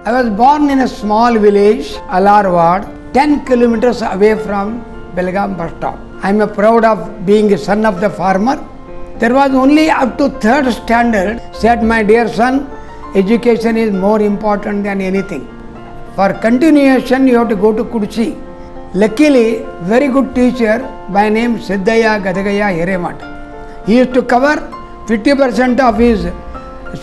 I was born in a small village, Alarwad, 10 kilometers away from Belgaum bus stop. I am proud of being a son of the farmer. There was only up to 3rd standard, said my dear son, education is more important than anything. For continuation, you have to go to Kuduchi. Luckily, very good teacher by name Siddhaya Gadagaya Hiremat. He used to cover 50% of his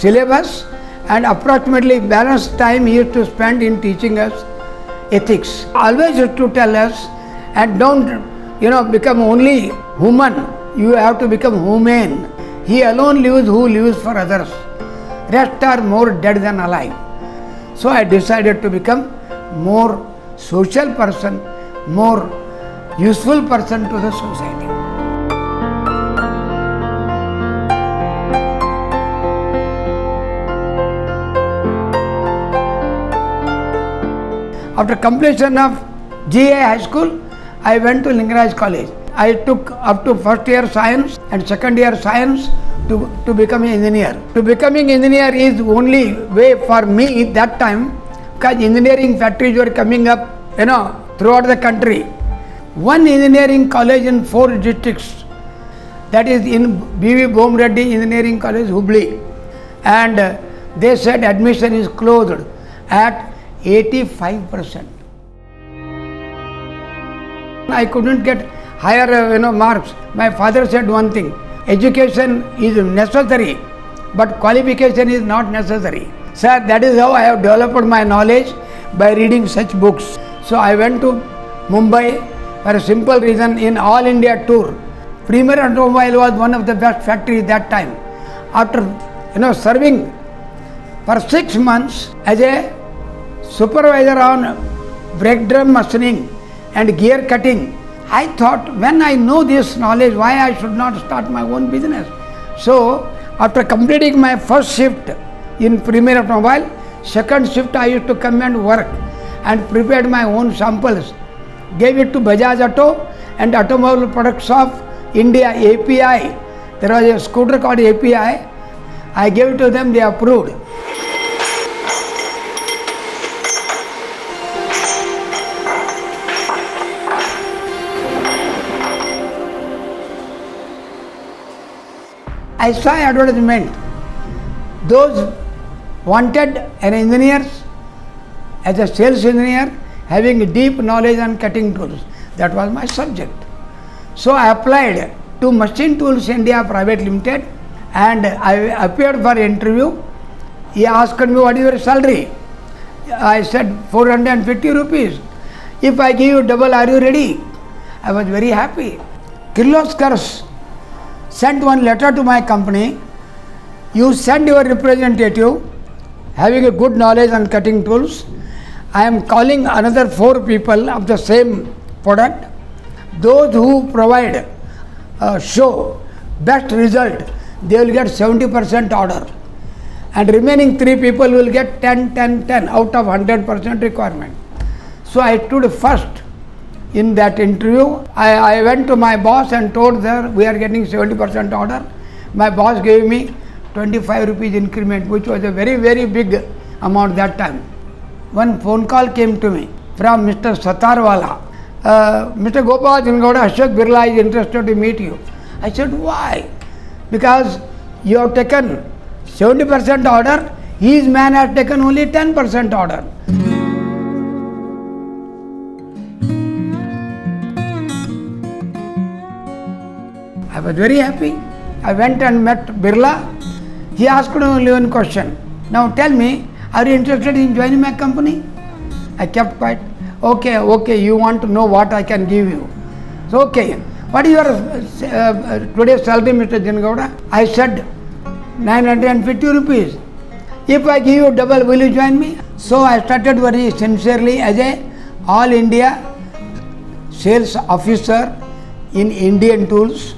syllabus and approximately balanced time he used to spend in teaching us ethics. Always used to tell us, and don't become only human, you have to become humane. He alone lives who lives for others. Rest are more dead than alive. So I decided to become more social person, more useful person to the society. After completion of GA High School, I went to Lingaraj College. I took up to first year science and second year science to become an engineer. To becoming engineer is only way for me that time, because engineering factories were coming up, throughout the country. One engineering college in 4 districts, that is in B.V. Bomreddy Engineering College, Hubli, and they said admission is closed at 85%. I couldn't get higher marks. My father said one thing, education is necessary, but qualification is not necessary. Sir, that is how I have developed my knowledge, by reading such books. So I went to Mumbai for a simple reason, in all India tour. Premier Automobile was one of the best factories that time. After serving for 6 months as a supervisor on brake drum machining and gear cutting, I thought, when I know this knowledge, why I should not start my own business? So after completing my first shift in Premier Automobile, second shift I used to come and work and prepared my own samples, gave it to Bajaj Auto and Automobile Products of India, API. There was a scooter called API. I gave it to them, they approved. I saw advertisement. Those wanted an engineer as a sales engineer having deep knowledge on cutting tools. That was my subject. So I applied to Machine Tools India Private Limited and I appeared for interview. He asked me, what is your salary? I said 450 rupees. If I give you double, are you ready? I was very happy. Kirloskar sent one letter to my company. You send your representative having a good knowledge on cutting tools. I am calling another 4 people of the same product. Those who provide show best result, they will get 70% order. And remaining 3 people will get 10, 10, 10 out of 100% requirement. So I stood first in that interview. I went to my boss and told her we are getting 70% order. My boss gave me 25 rupees increment, which was a very, very big amount that time. One phone call came to me from Mr. Satarwala. Mr. Gopal Jinagouda, Ashok Birla is interested to meet you. I said, why? Because you have taken 70% order, his man has taken only 10% order. I was very happy. I went and met Birla. He asked me only one question. Now tell me, are you interested in joining my company? I kept quiet. Okay, you want to know what I can give you. So, okay, what is your today's salary, Mr. Jinagouda? I said 950 rupees. If I give you double, will you join me? So I started very sincerely as a All India sales officer in Indian Tools.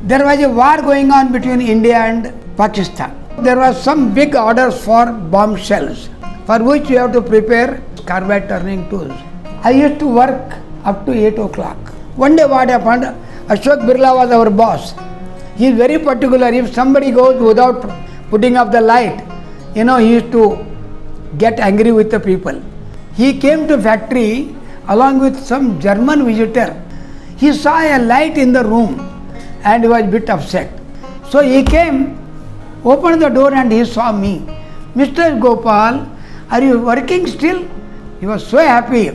There was a war going on between India and Pakistan. There was some big orders for bomb shells, for which you have to prepare carbide turning tools. I used to work up to 8 o'clock. One day what happened, Ashok Birla was our boss. He is very particular. If somebody goes without putting up the light, he used to get angry with the people. He came to factory along with some German visitor. He saw a light in the room and he was a bit upset. So he came, opened the door and he saw me. Mr. Gopal, are you working still? He was so happy.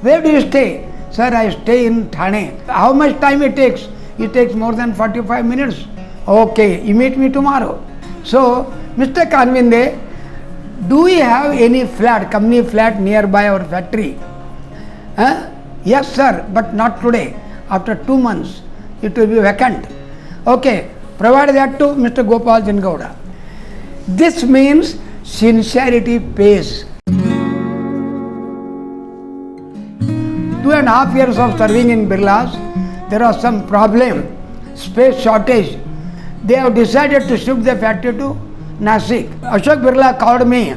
Where do you stay? Sir, I stay in Thane. How much time it takes? It takes more than 45 minutes. Okay, you meet me tomorrow. So, Mr. Kanvinde, do we have any flat, company flat nearby our factory? Yes, sir, but not today. After 2 months, it will be vacant. Okay, provide that to Mr. Gopal Jinagouda. This means sincerity pays. 2.5 years of serving in Birlas, there was some problem, space shortage. They have decided to shift the factory to Nasik. Ashok Birla called me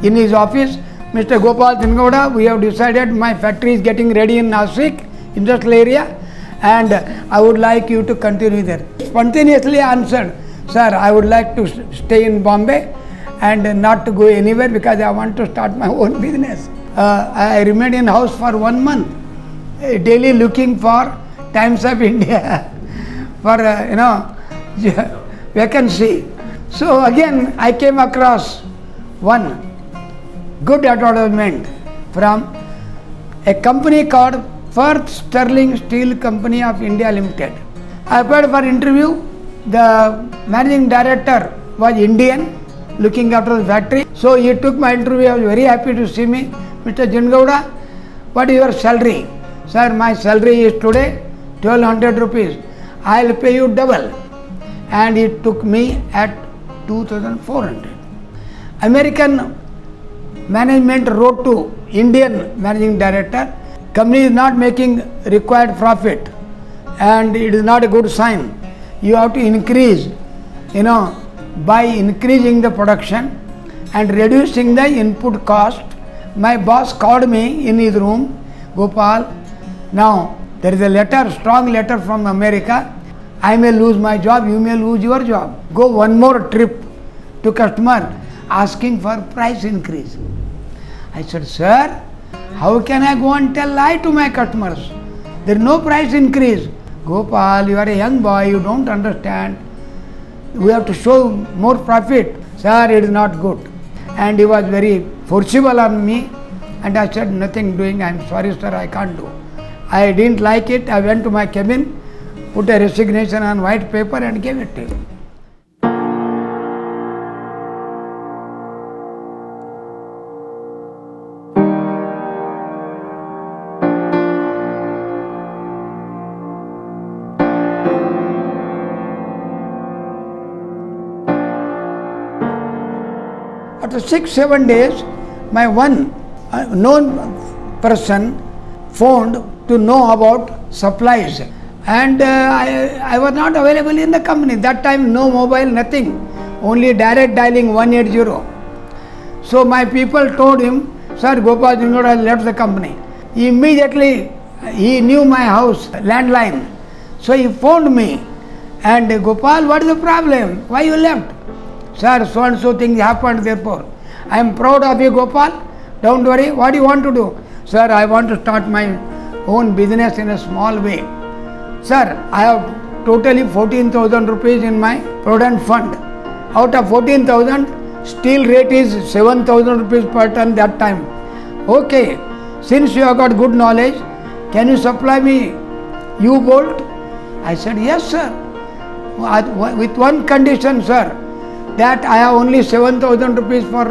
in his office. Mr. Gopal Jinagouda, we have decided my factory is getting ready in Nasik, industrial area, and I would like you to continue there. Spontaneously answered, sir, I would like to stay in Bombay and not to go anywhere because I want to start my own business. I remained in house for 1 month, daily looking for Times of India for vacancy. So again I came across one good advertisement from a company called Firth Sterling Steel Company of India Limited. I applied for interview. The managing director was Indian, looking after the factory. So he took my interview. I was very happy to see me. Mr. Jinagouda, what is your salary? Sir, my salary is today 1200 rupees. I will pay you double. And he took me at 2400. American management wrote to Indian managing director, company is not making required profit and it is not a good sign. You have to increase, by increasing the production and reducing the input cost. My boss called me in his room, Gopal, now there is a letter, strong letter from America. I may lose my job, you may lose your job. Go one more trip to customer asking for price increase. I said, sir, how can I go and tell lie to my customers? There is no price increase. Gopal, you are a young boy, you don't understand. We have to show more profit. Sir, it is not good. And he was very forcible on me. And I said, nothing doing, I am sorry sir, I can't do. I didn't like it. I went to my cabin, put a resignation on white paper and gave it to him. After 6-7 days, my one known person phoned to know about supplies. And I was not available in the company. That time no mobile, nothing. Only direct dialing 180. So my people told him, sir, Gopal Jinagouda has left the company. Immediately he knew my house, landline. So he phoned me. And Gopal, what is the problem? Why you left? Sir, so and so things happened, therefore. I am proud of you, Gopal. Don't worry. What do you want to do? Sir, I want to start my own business in a small way. Sir, I have totally 14,000 rupees in my Provident Fund. Out of 14,000, steel rate is 7,000 rupees per ton that time. Okay, since you have got good knowledge, can you supply me U-bolt? I said, yes, sir. With one condition, sir, that I have only 7,000 rupees for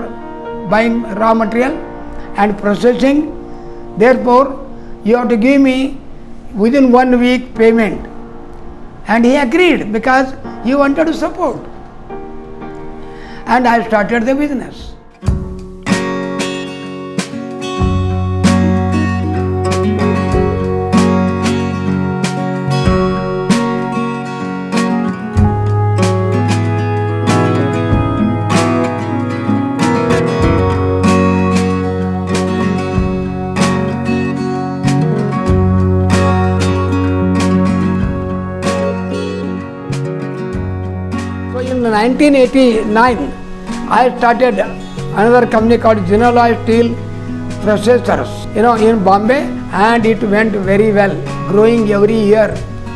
buying raw material and processing. Therefore, you have to give me within 1 week payment. And he agreed because he wanted to support. And I started the business. So in 1989, I started another company called Jinaloy Steel Processors, in Bombay, and it went very well, growing every year.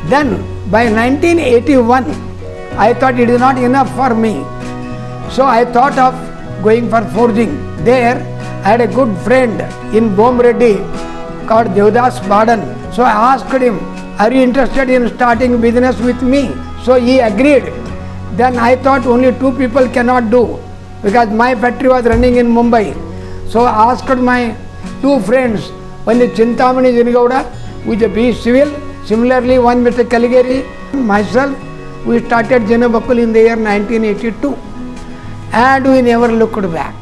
Then by 1981, I thought it is not enough for me. So I thought of going for forging. There I had a good friend in Bomreddy called Devdas Badan. So I asked him, are you interested in starting business with me? So he agreed. Then I thought only two people cannot do, because my factory was running in Mumbai. So I asked my two friends, one is Chintamani Jinagouda, who is a B Civil, similarly one Mr. Kaligeri, myself. We started Jinagouda in the year 1982, and we never looked back.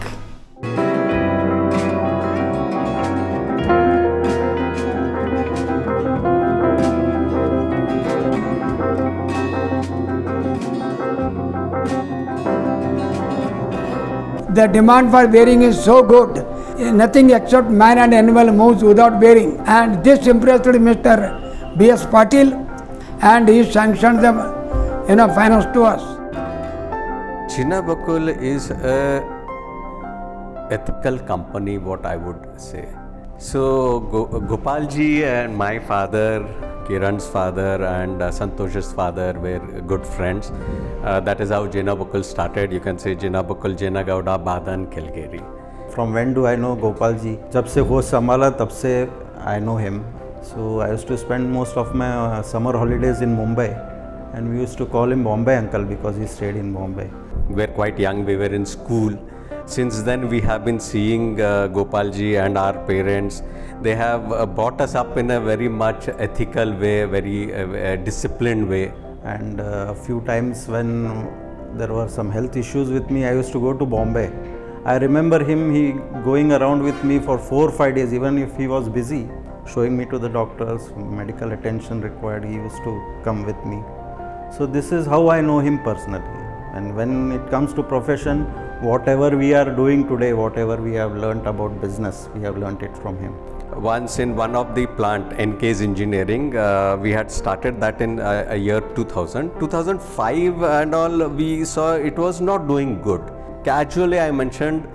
The demand for bearing is so good. Nothing except man and animal moves without bearing. And this impressed Mr. B.S. Patil, and he sanctioned the finance to us. Jinagouda is a ethical company, what I would say. So Gopalji and my father, Kiran's father and Santosh's father were good friends. That is how Jinagouda started. You can say Jinagouda, Jinagouda, Badan, Kilgeri. From when do I know Gopalji? जब से होश संभाला तब से I know him. So I used to spend most of my summer holidays in Mumbai, and we used to call him Bombay Uncle because he stayed in Bombay. We were quite young, we were in school. Since then we have been seeing Gopalji and our parents. They have brought us up in a very much ethical way, very disciplined way. And a few times when there were some health issues with me, I used to go to Bombay. I remember him, he going around with me for 4 or 5 days, even if he was busy, showing me to the doctors, medical attention required, he used to come with me. So this is how I know him personally. And when it comes to profession, whatever we are doing today, whatever we have learnt about business, we have learnt it from him. Once in one of the plant, NK's Engineering, we had started that in a year 2000. 2005 and all, we saw it was not doing good. Casually I mentioned,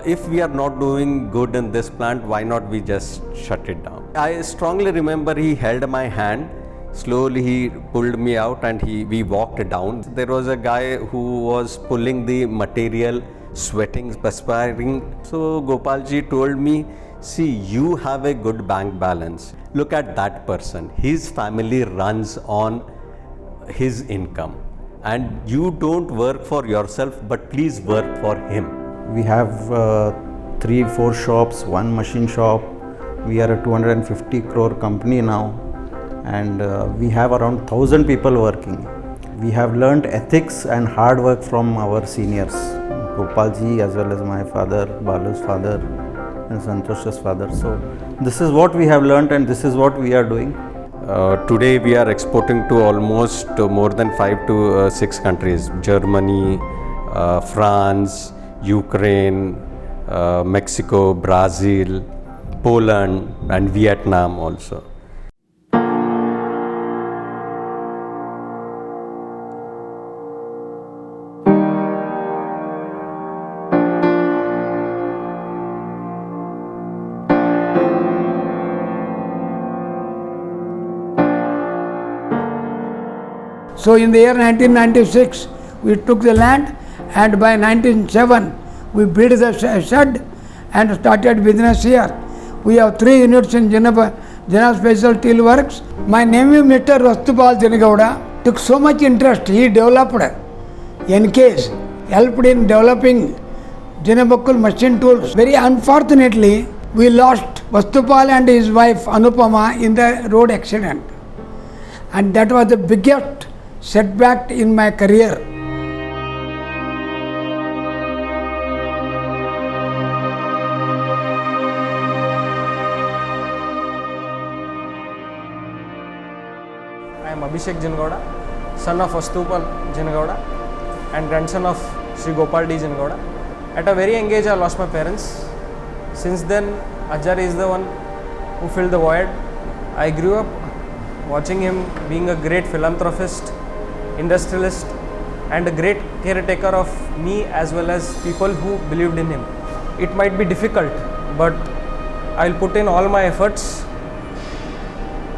if we are not doing good in this plant, why not we just shut it down? I strongly remember he held my hand. Slowly he pulled me out and we walked down. There was a guy who was pulling the material, sweating, perspiring. So Gopalji told me, see, you have a good bank balance. Look at that person. His family runs on his income. And you don't work for yourself, but please work for him. We have 3-4 shops, 1 machine shop. We are a 250 crore company now, and we have around 1,000 people working. We have learnt ethics and hard work from our seniors, Gopalji as well as my father, Balu's father and Santosh's father. So this is what we have learnt and this is what we are doing. Today we are exporting to almost more than 5 to 6 countries: Germany, France, Ukraine, Mexico, Brazil, Poland and Vietnam also. So in the year 1996, we took the land, and by 1907, we built the shed and started business here. We have 3 units in Jina Special Steel Works. My nephew, Mr. Gopal Jinagouda, took so much interest. He developed NKs, helped in developing Jinagouda machine tools. Very unfortunately, we lost Vastupal and his wife Anupama in the road accident. And that was the biggest setback in my career. I am Abhishek Jinagouda, son of Vastupal Jinagouda and grandson of Shri Gopal Jinagouda. At a very young age, I lost my parents. Since then, Ajari is the one who filled the void. I grew up watching him being a great philanthropist, industrialist and a great caretaker of me as well as people who believed in him. It might be difficult, but I'll put in all my efforts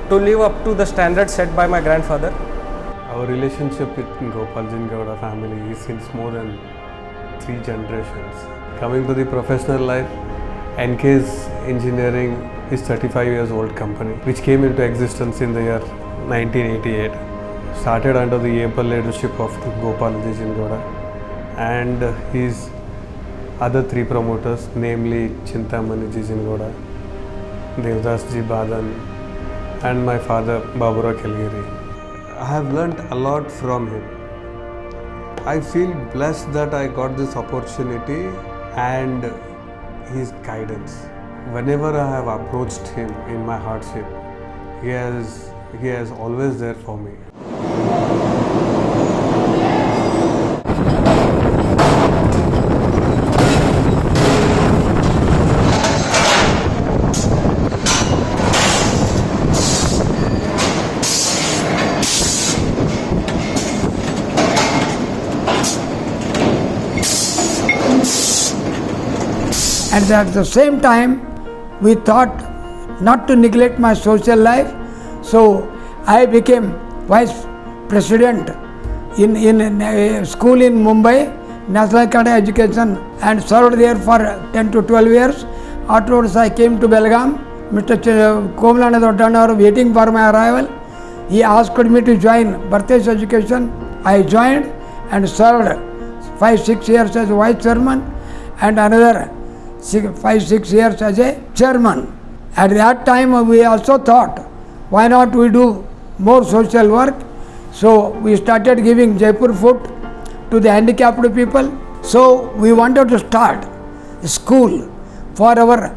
to live up to the standards set by my grandfather. Our relationship with Gopal Jinagouda family is since more than 3 generations. Coming to the professional life, NK's Engineering is 35 years old company which came into existence in the year 1988. Started under the able leadership of Gopal Jinagouda and his other 3 promoters, namely Chintamani Jinagouda, Devdas Ji Badan and my father Babura Kelgiri. I have learnt a lot from him. I feel blessed that I got this opportunity and his guidance. Whenever I have approached him in my hardship, he has always there for me. And at the same time, we thought not to neglect my social life, so I became vice president in a school in Mumbai, National Academy of Education, and served there for 10 to 12 years. Afterwards, I came to Belgaum. Mr. Komalananda waiting for my arrival. He asked me to join Bhartesh Education. I joined and served 5-6 years as vice chairman and another 5-6 years as a chairman. At that time we also thought, why not we do more social work? So we started giving Jaipur food to the handicapped people. So we wanted to start a school for our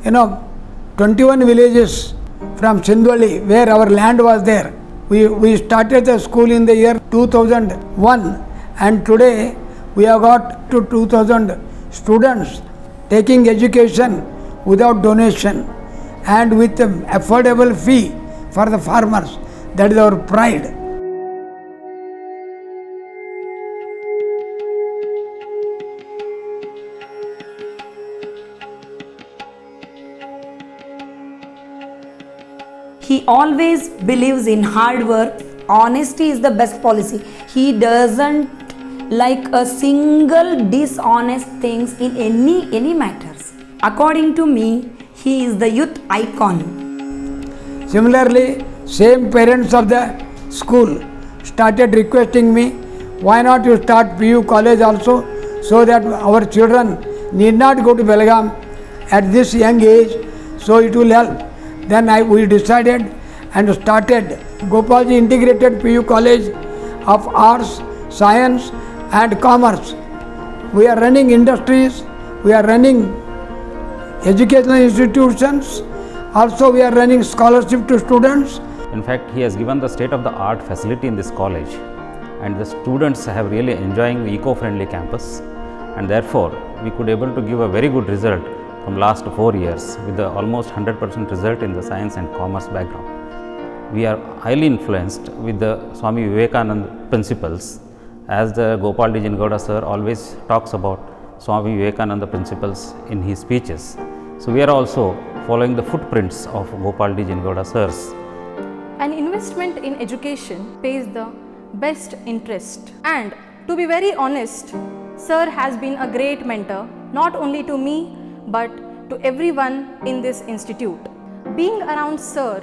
21 villages from Sindwali, where our land was there. We started the school in the year 2001 and today we have got to 2000 students taking education without donation and with an affordable fee for the farmers. That is our pride. He always believes in hard work. Honesty is the best policy. He doesn't like a single dishonest things in any matters. According to me, he is the youth icon. Similarly, same parents of the school started requesting me, why not you start PU college also, so that our children need not go to Belgaum at this young age, so it will help. Then we decided and started Gopalji Integrated PU College of Arts, Science and Commerce. We are running industries, we are running educational institutions, also we are running scholarship to students. In fact, he has given the state-of-the-art facility in this college and the students have really enjoying the eco-friendly campus, and therefore we could able to give a very good result from last 4 years with the almost 100% result in the science and commerce background. We are highly influenced with the Swami Vivekananda principles, as the Gopal Jinagouda sir always talks about Swami Vivekananda principles in his speeches. So we are also following the footprints of Gopal Jinagouda sirs. An investment in education pays the best interest. And to be very honest, sir has been a great mentor, not only to me but to everyone in this institute. Being around sir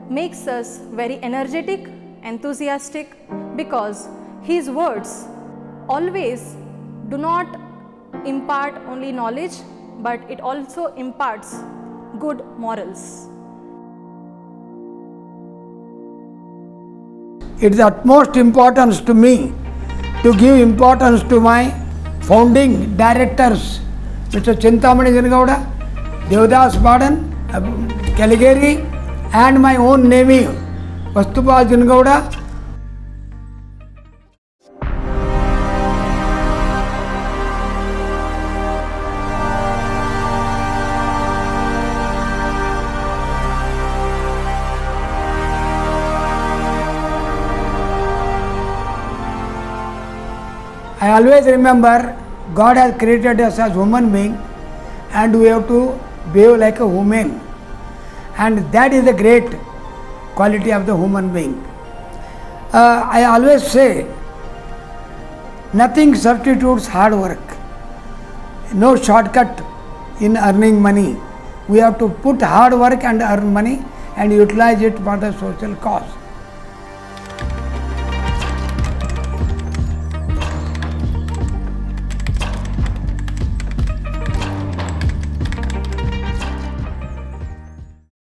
makes us very energetic, enthusiastic, because his words always do not impart only knowledge, but it also imparts good morals. It is utmost importance to me to give importance to my founding directors, Mr. Chintamani Jinagouda, Devdas Badan, Kelgiri, and my own nephew, Vastupal Jinagouda. I always remember God has created us as human being and we have to behave like a human, and that is the great quality of the human being. I always say nothing substitutes hard work. No shortcut in earning money. We have to put hard work and earn money and utilize it for the social cause.